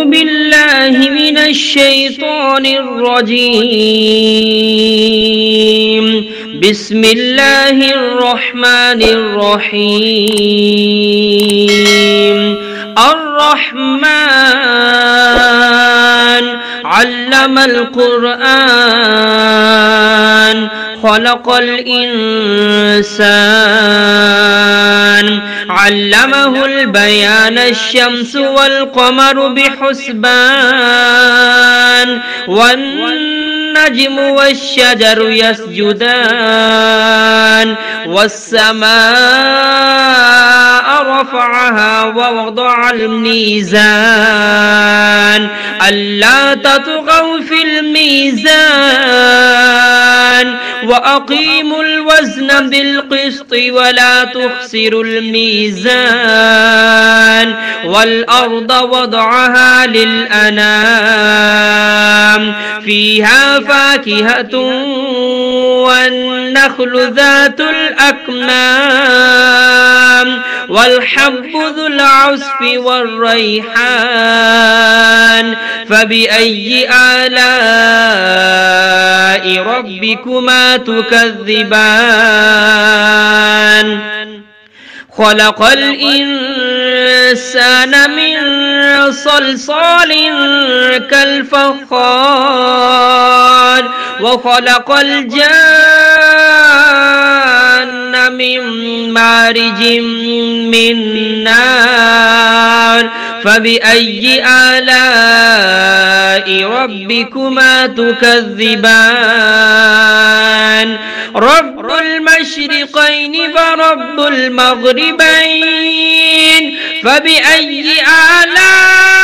بالله من الشيطان الرجيم. بسم الله الرحمن الرحيم. الرحمن علم القرآن خلق الإنسان علمه البيان. الشمس والقمر بحسبان والنجم والشجر يسجدان والسماء رفعها ووضع الميزان ألا تطغوا في الميزان وأقيموا الوزن بالقسط ولا تخسروا الميزان. والأرض وضعها للأنام فيها فاكهة والنخل ذات الأكمام والحب ذو العصف والريحان. فبأي آلاء ربكما تكذبان؟ خلق الإنسان من صلصال كالفخار وخلق الجان من مارج من نار. فبأي آلاء ربكما تكذبان؟ رب المشرقين ورب المغربين. فبأي آلاء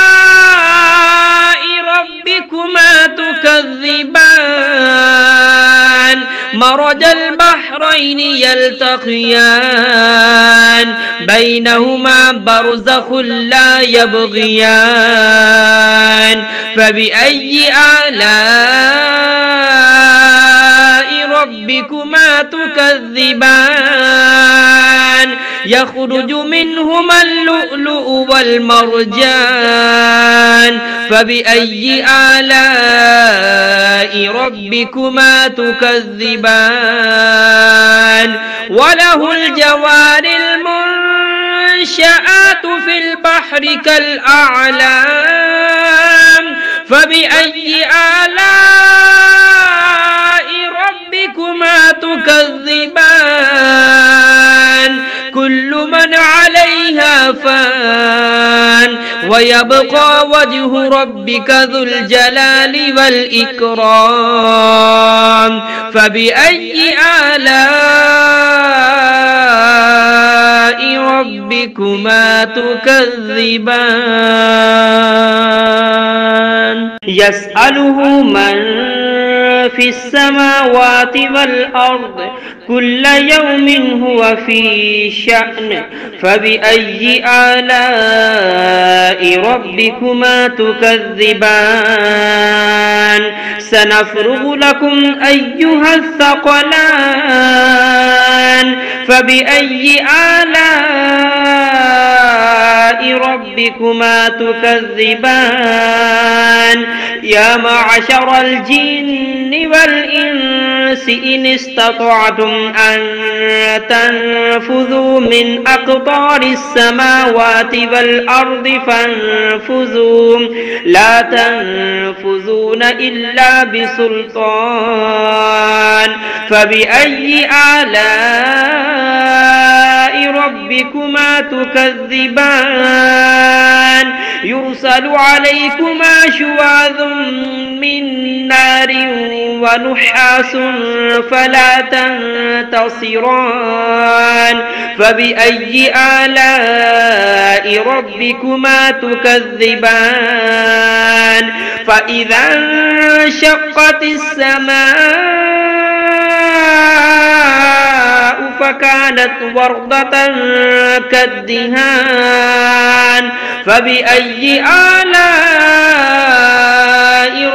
ربكما تكذبان؟ مرج البحرين يلتقيان بينهما برزخ لا يبغيان. فبأي آلاء ربكما تكذبان؟ يخرج منهما اللؤلؤ والمرجان. فبأي آلاء ربكما تكذبان؟ وله الجوار المنشآت في البحر كالأعلام. فبأي آلاء ربكما تكذبان؟ كل من عليها فان ويبقى وجه ربك ذو الجلال والإكرام. فبأي آلاء ربكما تكذبان؟ يسأله من في السماوات والأرض كل يوم هو في شأن. فبأي آلاء ربكما تكذبان؟ سنفرغ لكم أيها الثقلان. فبأي آلاء ربكما تكذبان؟ يا معشر الجن والإنس إن استطعتم أن تنفذوا من أقطار السماوات والأرض فانفذوا لا تنفذون إلا بسلطان. فبأي آلاء ربكما تكذبان؟ يرسل عليكما شواظ من نار ونحاس فلا تنتصران. فبأي آلاء ربكما تكذبان؟ فإذا انشقت السماء فكانت وردة كالدهان. فبأي آلاء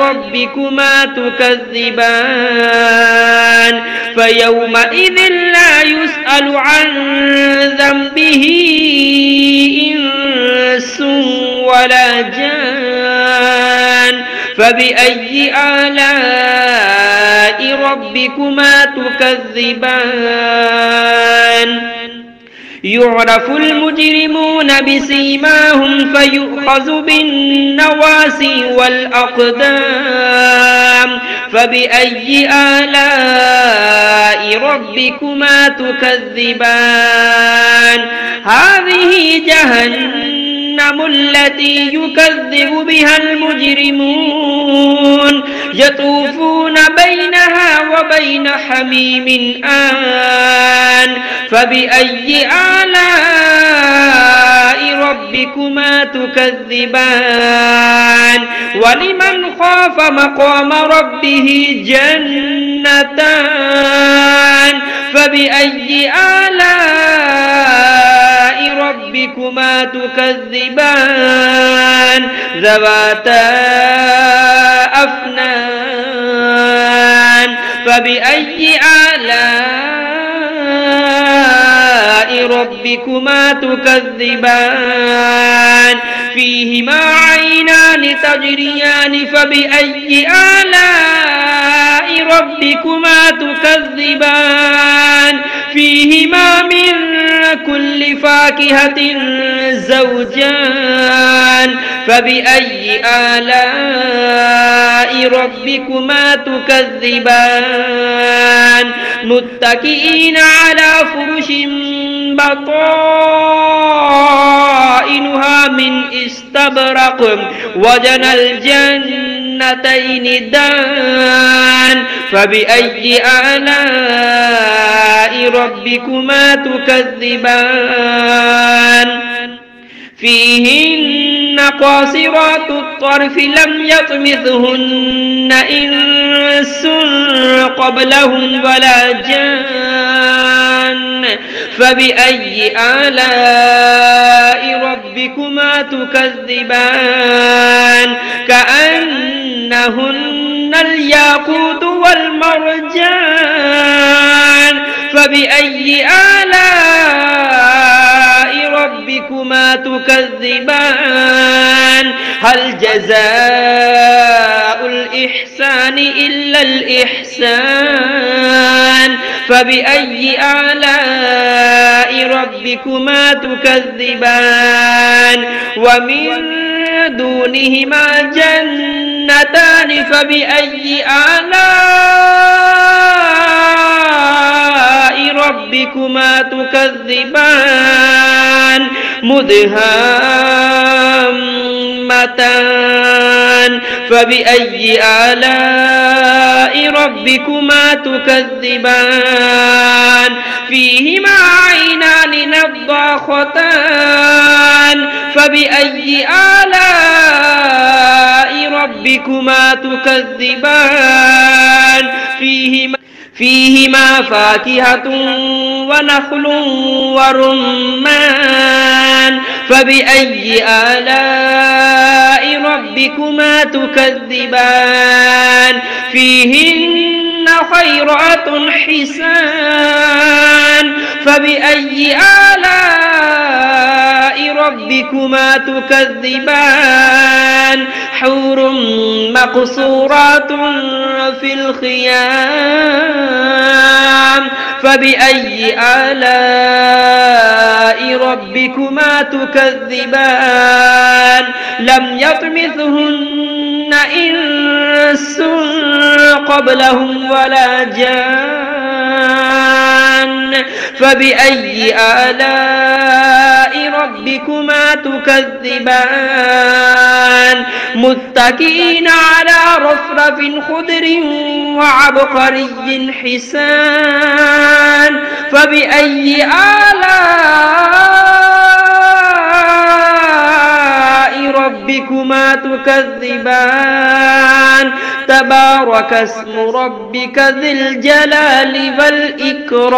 ربكما تكذبان؟ فيومئذ لا يسأل عن ذنبه إنس ولا جان. فبأي آلاء ربكما تكذبان يعرف المجرمون بسيماهم فيؤخذ بالنواسي والأقدام فبأي آلاء ربكما تكذبان هذه جهنم التي يكذب بها المجرمون يطوفون بينها وبين حميم آن فبأي آلاء ربكما تكذبان ولمن خاف مقام ربه جنتان فبأي آلاء ربكما تكذبان ذواتا أفنان فبأي آلاء ربكما تكذبان فيهما عينان تجريان فبأي آلاء ربكما تكذبان فيهما من كل فاكهة زوجان فبأي آلاء ربكما تكذبان متكئين على فرش بطائنها من استبرق وجنى الجنتين دان فبأي آلاء ربكما تكذبان فيهن قاصرات الطرف لم يطمثهن إنس قبلهم ولا جان فبأي آلاء ربكما تكذبان كأنهن الياقوت والمرجان فبأي آلاء ربكما تكذبان هل جزاء الإحسان إلا الإحسان فبأي آلاء ربكما تكذبان ومن دونهما جنتان فبأي آلاء ربكما تكذبان مدهامتان فبأي آلاء ربكما تكذبان فيهما عينان نضاختان فبأي آلاء ربكما تكذبان فيهما فاكهة ونخل ورمان فبأي آلاء ربكما تكذبان فيهن خيرات حسان فبأي آلاء ربكما تكذبان حور مقصورات في الخيام فبأي آلاء ربكما تكذبان لم يطمثهن إنس قبلهم ولا جان فبأي آلاء ربكما تكذبان متكئين على رفرف خضر وعبقري حسان فبأي آلاء ربكما تكذبان تبارك اسم ربك ذي الجلال والإكرام.